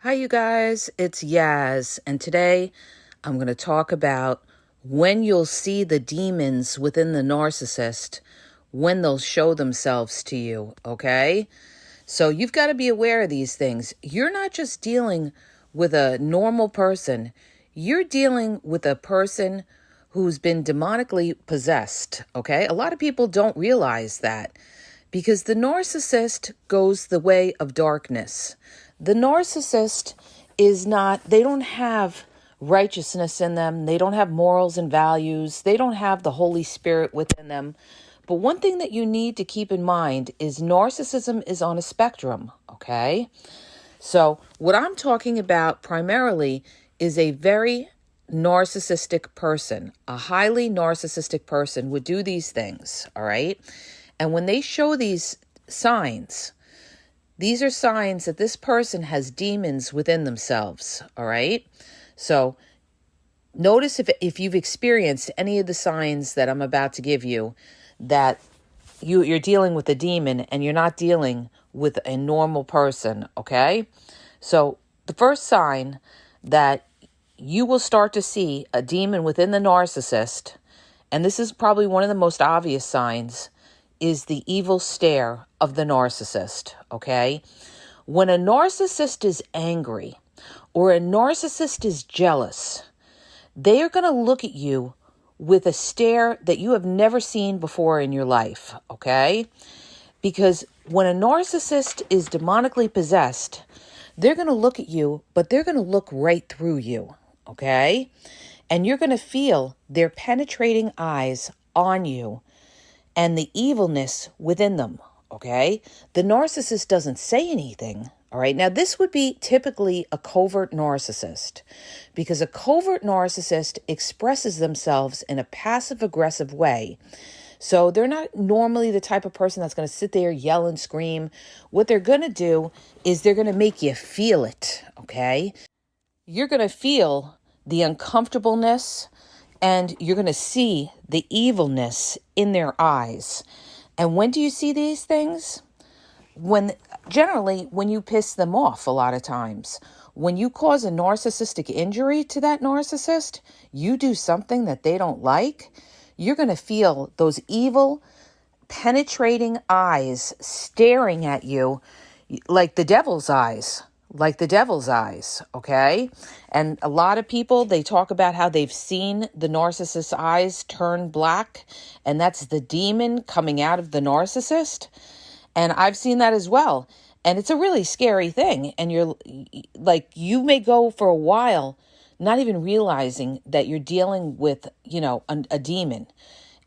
Hi, you guys. It's Yaz, and today I'm going to talk about when you'll see the demons within the narcissist, when they'll show themselves to you, okay? So you've got to be aware of these things. You're not just dealing with a normal person, you're dealing with a person who's been demonically possessed, okay? A lot of people don't realize that because the narcissist goes the way of darkness. The narcissist they don't have righteousness in them. They don't have morals and values. They don't have the Holy Spirit within them. But one thing that you need to keep in mind is narcissism is on a spectrum, okay? So what I'm talking about primarily is a very narcissistic person. A highly narcissistic person would do these things, all right? And when they show these signs, these are signs that this person has demons within themselves, all right? So notice if you've experienced any of the signs that I'm about to give you, that you're dealing with a demon and you're not dealing with a normal person, okay? So the first sign that you will start to see a demon within the narcissist, and this is probably one of the most obvious signs, is the evil stare of the narcissist, okay? When a narcissist is angry or a narcissist is jealous, they are going to look at you with a stare that you have never seen before in your life, okay? Because when a narcissist is demonically possessed, they're going to look at you, but they're going to look right through you, okay? And you're going to feel their penetrating eyes on you and the evilness within them, okay? The narcissist doesn't say anything, all right? Now, this would be typically a covert narcissist because a covert narcissist expresses themselves in a passive-aggressive way. So they're not normally the type of person that's going to sit there, yell and scream. What they're going to do is they're going to make you feel it, okay? You're going to feel the uncomfortableness, and you're going to see the evilness in their eyes. And when do you see these things? Generally, when you piss them off a lot of times. When you cause a narcissistic injury to that narcissist, you do something that they don't like, you're going to feel those evil, penetrating eyes staring at you like the devil's eyes. Okay? And a lot of people, they talk about how they've seen the narcissist's eyes turn black, and that's the demon coming out of the narcissist. And I've seen that as well. And it's a really scary thing. And you may go for a while not even realizing that you're dealing with, a demon.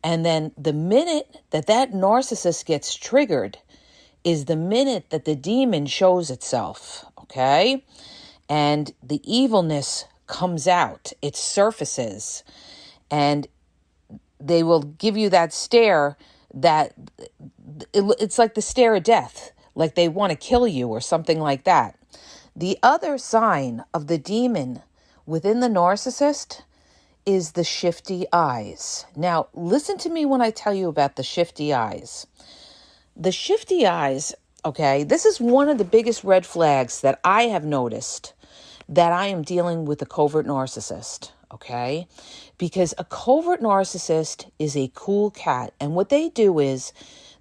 And then the minute that narcissist gets triggered is the minute that the demon shows itself, okay? And the evilness comes out, it surfaces, and they will give you that stare that it's like the stare of death, like they want to kill you or something like that. The other sign of the demon within the narcissist is the shifty eyes. Now, listen to me when I tell you about the shifty eyes. The shifty eyes, okay, this is one of the biggest red flags that I have noticed that I am dealing with a covert narcissist, okay? Because a covert narcissist is a cool cat. And what they do is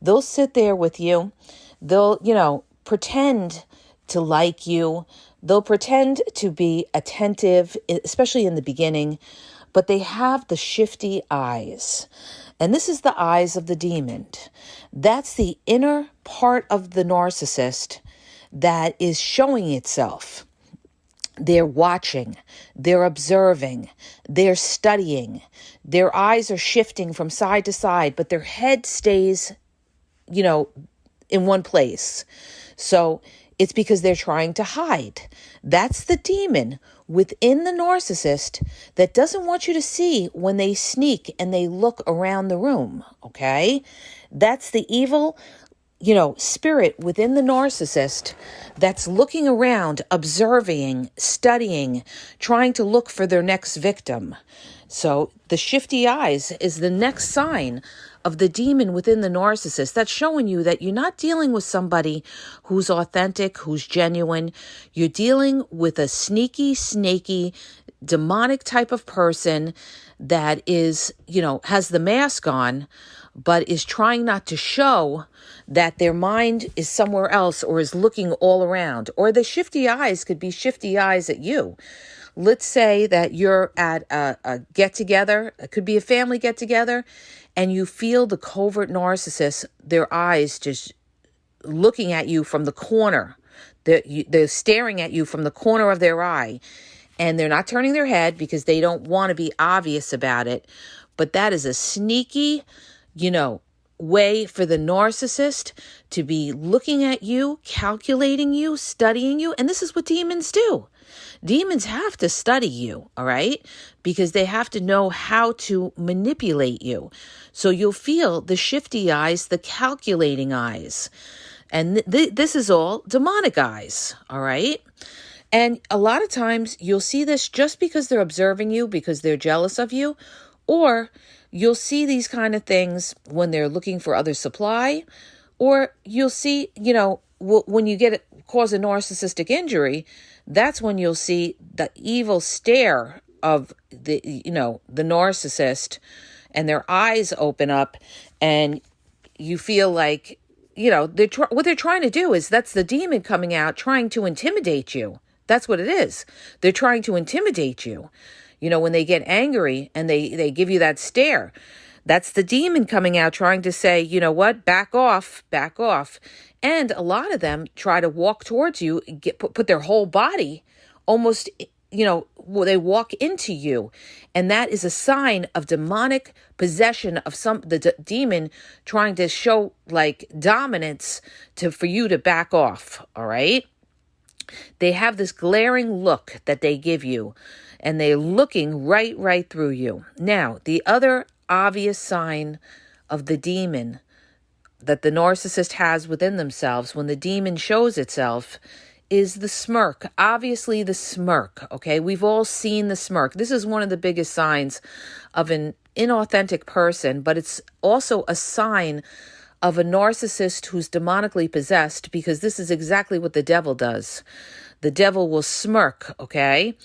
they'll sit there with you. They'll, pretend to like you. They'll pretend to be attentive, especially in the beginning. But they have the shifty eyes. And this is the eyes of the demon. That's the inner part of the narcissist that is showing itself. They're watching, they're observing, they're studying. Their eyes are shifting from side to side, but their head stays, in one place. So it's because they're trying to hide. That's the demon within the narcissist that doesn't want you to see when they sneak and they look around the room, okay? That's the evil, spirit within the narcissist that's looking around, observing, studying, trying to look for their next victim. So the shifty eyes is the next sign of the demon within the narcissist. That's showing you that you're not dealing with somebody who's authentic, who's genuine. You're dealing with a sneaky, snaky, demonic type of person that is, has the mask on, but is trying not to show that their mind is somewhere else or is looking all around. Or the shifty eyes could be shifty eyes at you. Let's say that you're at a get-together. It could be a family get-together, and you feel the covert narcissist, their eyes just looking at you from the corner. They're staring at you from the corner of their eye, and they're not turning their head because they don't want to be obvious about it. But that is a sneaky, way for the narcissist to be looking at you, calculating you, studying you. And this is what demons do. Demons have to study you, all right? Because they have to know how to manipulate you. So you'll feel the shifty eyes, the calculating eyes. And this is all demonic eyes, all right? And a lot of times you'll see this just because they're observing you, because they're jealous of you, or you'll see these kind of things when they're looking for other supply, or you'll see, when you cause a narcissistic injury, that's when you'll see the evil stare of the narcissist, and their eyes open up, and you feel like, what they're trying to do is, that's the demon coming out trying to intimidate you. That's what it is. They're trying to intimidate you. When they get angry and they give you that stare, that's the demon coming out trying to say, you know what, back off. And a lot of them try to walk towards you, put their whole body almost, they walk into you. And that is a sign of demonic possession of the demon trying to show like dominance for you to back off. All right. They have this glaring look that they give you, and they're looking right through you. Now, the other obvious sign of the demon that the narcissist has within themselves when the demon shows itself is the smirk. Obviously, the smirk, okay? We've all seen the smirk. This is one of the biggest signs of an inauthentic person, but it's also a sign of a narcissist who's demonically possessed, because this is exactly what the devil does. The devil will smirk, okay?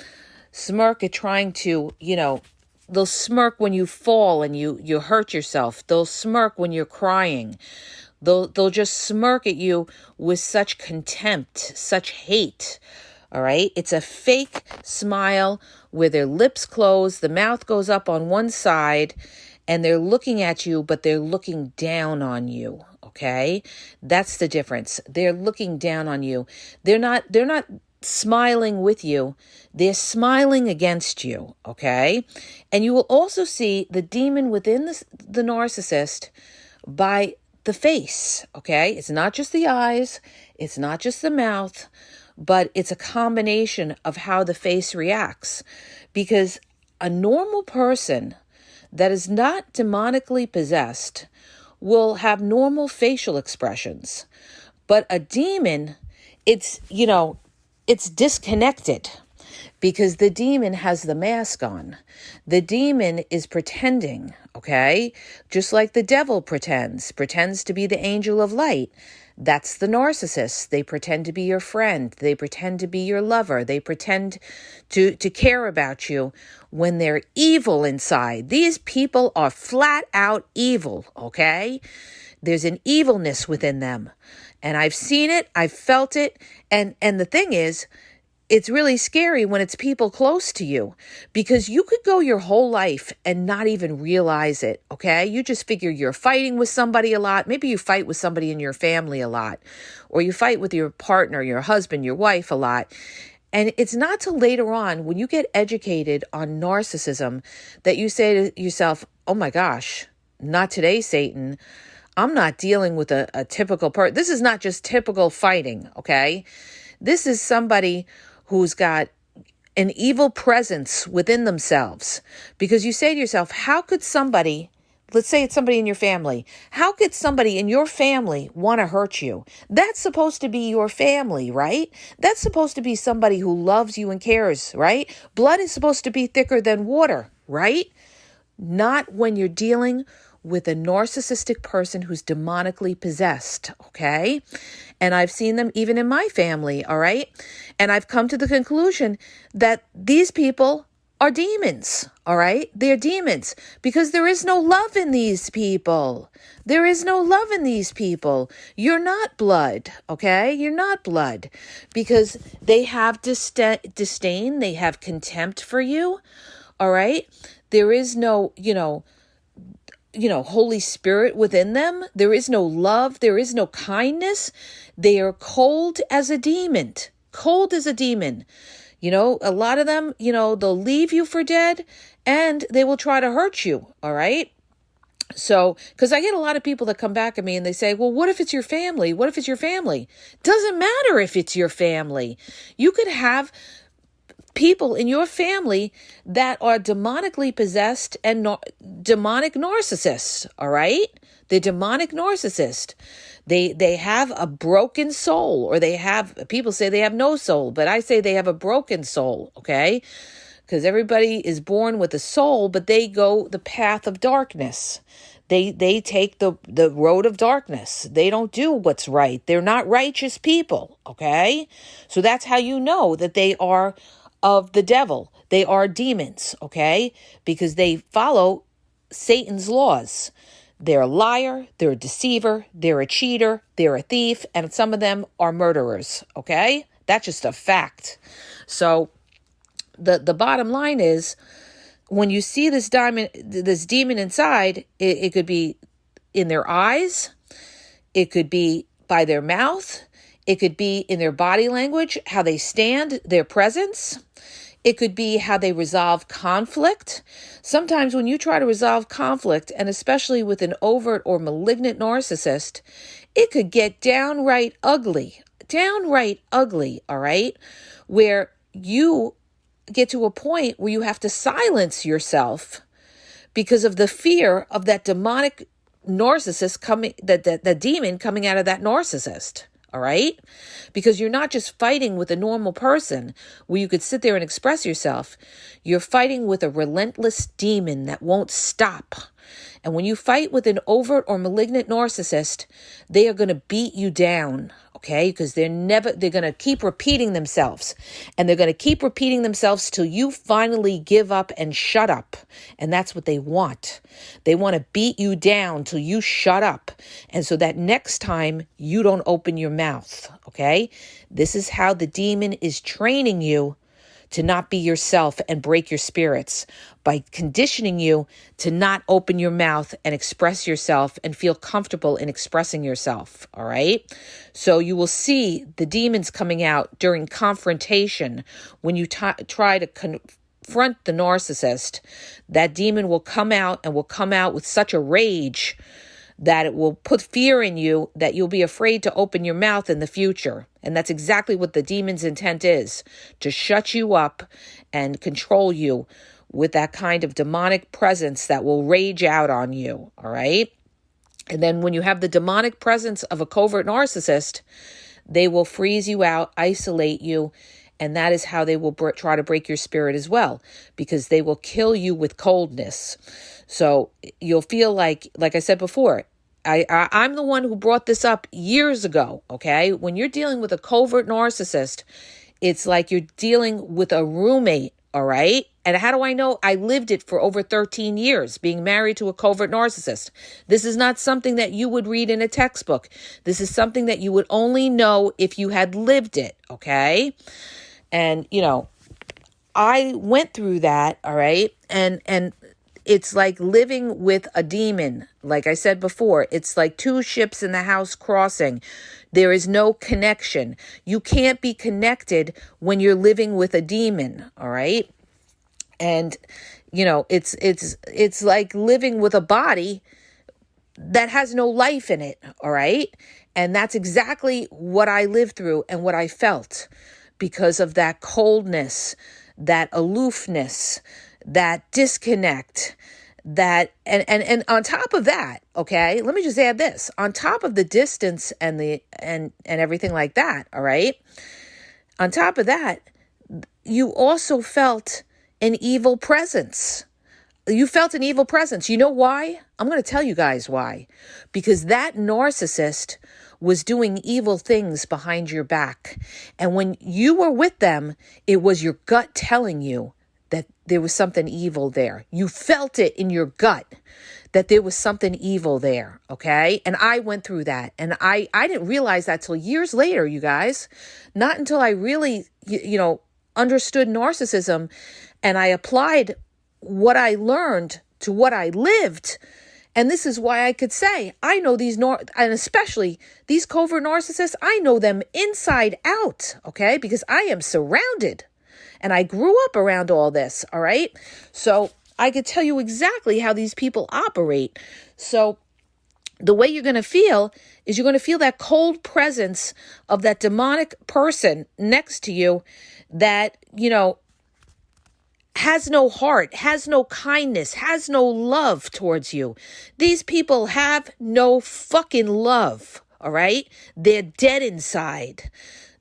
Smirk at trying to, they'll smirk when you fall and you hurt yourself. They'll smirk when you're crying. They'll just smirk at you with such contempt, such hate. All right? It's a fake smile where their lips close, the mouth goes up on one side, and they're looking at you, but they're looking down on you, okay? That's the difference. They're looking down on you. They're not smiling with you. They're smiling against you, okay? And you will also see the demon within the narcissist by the face, okay? It's not just the eyes. It's not just the mouth, but it's a combination of how the face reacts. Because a normal person that is not demonically possessed will have normal facial expressions. But a demon, it's disconnected, because the demon has the mask on. The demon is pretending, okay? Just like the devil pretends to be the angel of light. That's the narcissist. They pretend to be your friend. They pretend to be your lover. They pretend to care about you when they're evil inside. These people are flat out evil, okay? There's an evilness within them. And I've seen it. I've felt it. And the thing is, it's really scary when it's people close to you, because you could go your whole life and not even realize it, okay? You just figure you're fighting with somebody a lot. Maybe you fight with somebody in your family a lot, or you fight with your partner, your husband, your wife a lot. And it's not till later on, when you get educated on narcissism, that you say to yourself, oh my gosh, not today, Satan. I'm not dealing with a typical person. This is not just typical fighting, okay? This is somebody who's got an evil presence within themselves. Because you say to yourself, how could somebody, let's say it's somebody in your family, how could somebody in your family want to hurt you? That's supposed to be your family, right? That's supposed to be somebody who loves you and cares, right? Blood is supposed to be thicker than water, right? Not when you're dealing with a narcissistic person who's demonically possessed, okay? And I've seen them even in my family, all right? And I've come to the conclusion that these people are demons, all right? They're demons because there is no love in these people. There is no love in these people. You're not blood, okay? You're not blood because they have disdain. They have contempt for you, all right? There is no, Holy Spirit within them. There is no love. There is no kindness. They are cold as a demon. Cold as a demon. A lot of them, they'll leave you for dead and they will try to hurt you. All right. So, because I get a lot of people that come back at me and they say, well, what if it's your family? What if it's your family? Doesn't matter if it's your family. You could have people in your family that are demonically possessed and demonic narcissists. All right. They're demonic narcissist. They have a broken soul, or people say they have no soul, but I say they have a broken soul, okay? Because everybody is born with a soul, but they go the path of darkness. They take the road of darkness. They don't do what's right. They're not righteous people, okay? So that's how you know that they are of the devil. They are demons, okay? Because they follow Satan's laws. They're a liar, they're a deceiver, they're a cheater, they're a thief, and some of them are murderers, okay? That's just a fact. So the bottom line is, when you see this demon inside, it could be in their eyes, it could be by their mouth, it could be in their body language, how they stand, their presence. It could be how they resolve conflict. Sometimes when you try to resolve conflict, and especially with an overt or malignant narcissist, it could get downright ugly, all right? Where you get to a point where you have to silence yourself because of the fear of that demonic narcissist the demon coming out of that narcissist. All right? Because you're not just fighting with a normal person where you could sit there and express yourself. You're fighting with a relentless demon that won't stop. And when you fight with an overt or malignant narcissist, they are going to beat you down, okay? Because they're going to keep repeating themselves. And they're going to keep repeating themselves till you finally give up and shut up. And that's what they want. They want to beat you down till you shut up. And so that next time you don't open your mouth, okay? This is how the demon is training you to not be yourself and break your spirits, by conditioning you to not open your mouth and express yourself and feel comfortable in expressing yourself, all right? So you will see the demons coming out during confrontation. When you try to confront the narcissist, that demon will come out with such a rage that it will put fear in you that you'll be afraid to open your mouth in the future. And that's exactly what the demon's intent is, to shut you up and control you with that kind of demonic presence that will rage out on you, all right? And then when you have the demonic presence of a covert narcissist, they will freeze you out, isolate you, and that is how they will try to break your spirit as well, because they will kill you with coldness. So you'll feel like I said before, I'm the one who brought this up years ago, okay? When you're dealing with a covert narcissist, it's like you're dealing with a roommate, all right? And how do I know? I lived it for over 13 years, being married to a covert narcissist. This is not something that you would read in a textbook. This is something that you would only know if you had lived it, okay? And, I went through that, all right? And it's like living with a demon. Like I said before, it's like two ships in the house crossing. There is no connection. You can't be connected when you're living with a demon, all right? And, it's like living with a body that has no life in it, all right? And that's exactly what I lived through and what I felt because of that coldness, that aloofness, that disconnect, that and on top of that, okay, let me just add this. On top of the distance and and everything like that, all right? On top of that, you also felt an evil presence. You felt an evil presence. You know why? I'm going to tell you guys why. Because that narcissist was doing evil things behind your back. And when you were with them, it was your gut telling you that there was something evil there. You felt it in your gut that there was something evil there, okay? And I went through that. And I didn't realize that till years later, you guys. Not until I really, understood narcissism and I applied what I learned to what I lived. And this is why I could say, I know these, and especially these covert narcissists, I know them inside out, okay? Because I am surrounded and I grew up around all this, all right? So I could tell you exactly how these people operate. So the way you're going to feel is you're going to feel that cold presence of that demonic person next to you that, has no heart, has no kindness, has no love towards you. These people have no fucking love, all right? They're dead inside.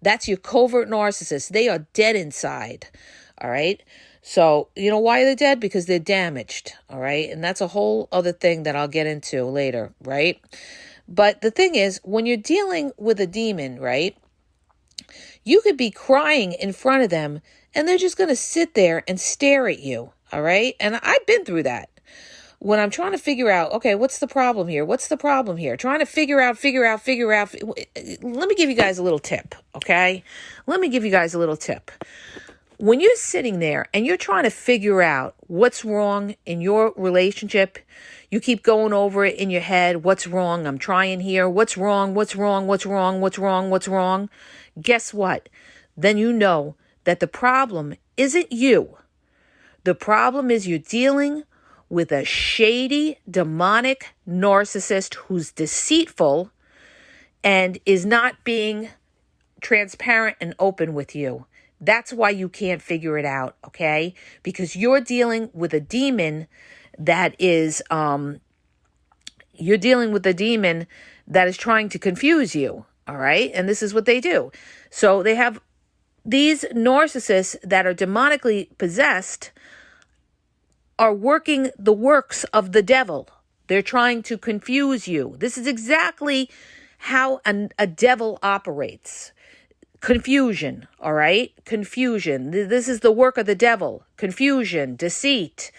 That's your covert narcissist. They are dead inside, all right? So, you know why they're dead? Because they're damaged, all right? And that's a whole other thing that I'll get into later, right? But the thing is, when you're dealing with a demon, right, you could be crying in front of them and they're just going to sit there and stare at you, all right? And I've been through that. When I'm trying to figure out, okay, what's the problem here? What's the problem here? Trying to figure out. Let me give you guys a little tip, okay? Let me give you guys a little tip. When you're sitting there and you're trying to figure out what's wrong in your relationship, you keep going over it in your head. What's wrong? I'm trying here. What's wrong? What's wrong? What's wrong? What's wrong? What's wrong? Guess what? Then you know that the problem isn't you. The problem is you're dealing with a shady, demonic narcissist who's deceitful and is not being transparent and open with you. That's why you can't figure it out, okay? Because you're dealing with a demon that is, trying to confuse you, all right? And this is what they do. So they have these narcissists that are demonically possessed are working the works of the devil. They're trying to confuse you. This is exactly how a devil operates. Confusion, all right? Confusion. This is the work of the devil. Confusion, deceit.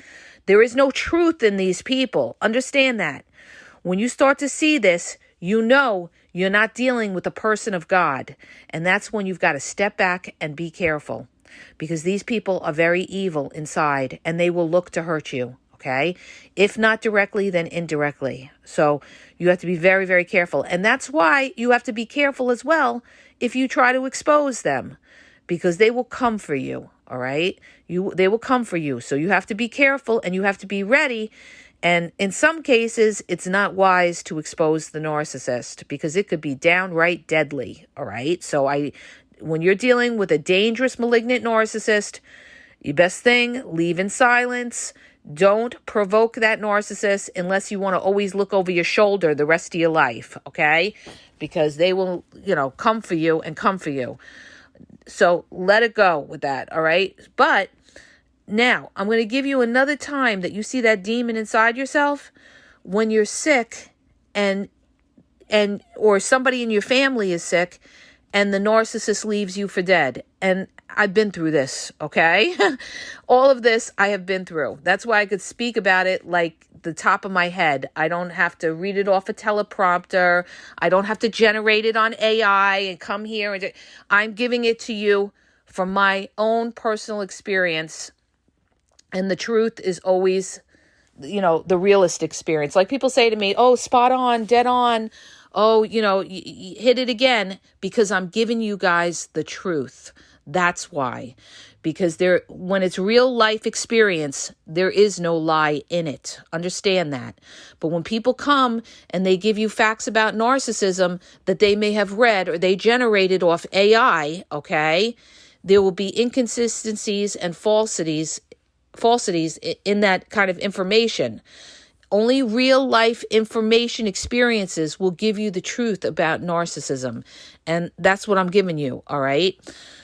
There is no truth in these people. Understand that. When you start to see this, you know you're not dealing with a person of God. And that's when you've got to step back and be careful. Because these people are very evil inside and they will look to hurt you, okay? If not directly, then indirectly. So you have to be very, very careful. And that's why you have to be careful as well if you try to expose them. Because they will come for you, all right? They will come for you. So you have to be careful and you have to be ready. And in some cases, it's not wise to expose the narcissist because it could be downright deadly, all right? So when you're dealing with a dangerous, malignant narcissist, your best thing, leave in silence. Don't provoke that narcissist unless you want to always look over your shoulder the rest of your life, okay? Because they will, come for you and come for you. So let it go with that, all right? But now, I'm going to give you another time that you see that demon inside yourself when you're sick or somebody in your family is sick and the narcissist leaves you for dead. And I've been through this, okay? All of this I have been through. That's why I could speak about it like the top of my head. I don't have to read it off a teleprompter. I don't have to generate it on AI and come here. I'm giving it to you from my own personal experience. And the truth is always, the realist experience. Like people say to me, oh, spot on, dead on. Oh, hit it again, because I'm giving you guys the truth. That's why. Because when it's real life experience, there is no lie in it. Understand that. But when people come and they give you facts about narcissism that they may have read or they generated off AI, okay, there will be inconsistencies and falsities in that kind of information. Only real life information experiences will give you the truth about narcissism. And that's what I'm giving you, all right?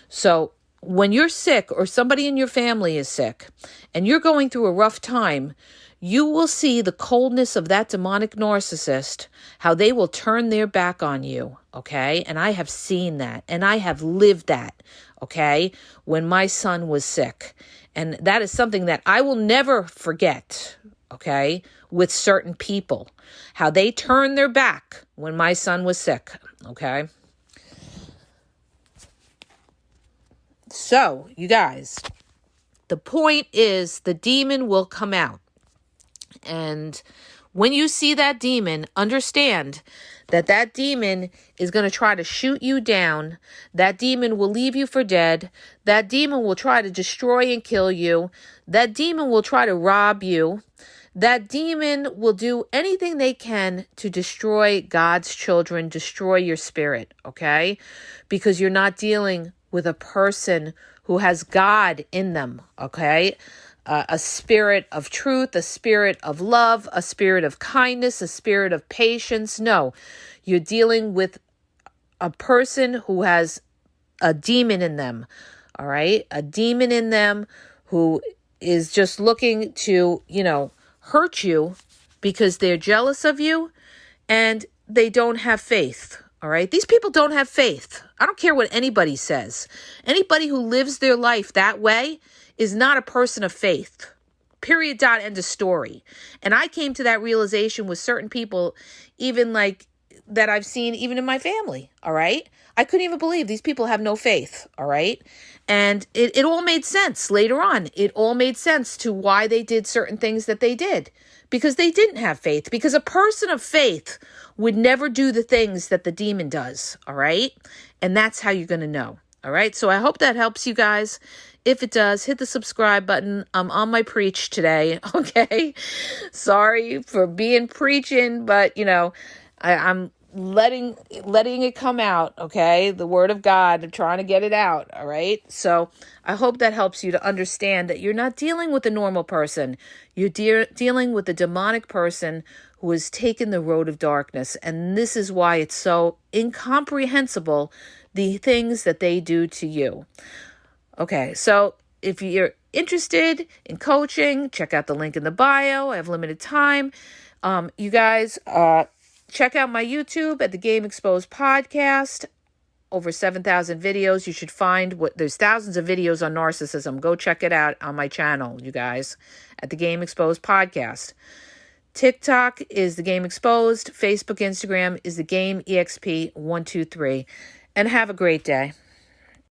So when you're sick or somebody in your family is sick and you're going through a rough time, you will see the coldness of that demonic narcissist, how they will turn their back on you, okay? And I have seen that, and I have lived that, okay, when my son was sick. And that is something that I will never forget, okay, with certain people, how they turned their back when my son was sick, okay? So, you guys, the point is the demon will come out. And when you see that demon, understand that that demon is going to try to shoot you down. That demon will leave you for dead. That demon will try to destroy and kill you. That demon will try to rob you. That demon will do anything they can to destroy God's children, destroy your spirit, okay? Because you're not dealing with a person who has God in them, okay? A spirit of truth, a spirit of love, a spirit of kindness, a spirit of patience. No, you're dealing with a person who has a demon in them, all right? A demon in them who is just looking to, hurt you because they're jealous of you and they don't have faith, all right? These people don't have faith. I don't care what anybody says. Anybody who lives their life that way is not a person of faith. Period, dot, end of story. And I came to that realization with certain people, even like that I've seen even in my family, all right? I couldn't even believe these people have no faith, all right? And it all made sense later on. It all made sense to why they did certain things that they did. Because they didn't have faith. Because a person of faith would never do the things that the demon does, all right? And that's how you're going to know, all right? So I hope that helps you guys. If it does, hit the subscribe button. I'm on my preach today, okay? Sorry for being preaching, but, I'm letting it come out, okay? The word of God, I'm trying to get it out, all right? So I hope that helps you to understand that you're not dealing with a normal person. You're dealing with a demonic person who has taken the road of darkness. And this is why it's so incomprehensible, the things that they do to you. Okay, so if you're interested in coaching, check out the link in the bio. I have limited time. You guys, check out my YouTube at the Game Exposed Podcast. Over 7,000 videos. You should find there's thousands of videos on narcissism. Go check it out on my channel, you guys, at the Game Exposed Podcast. TikTok is the Game Exposed. Facebook, Instagram is the Game EXP123. And have a great day.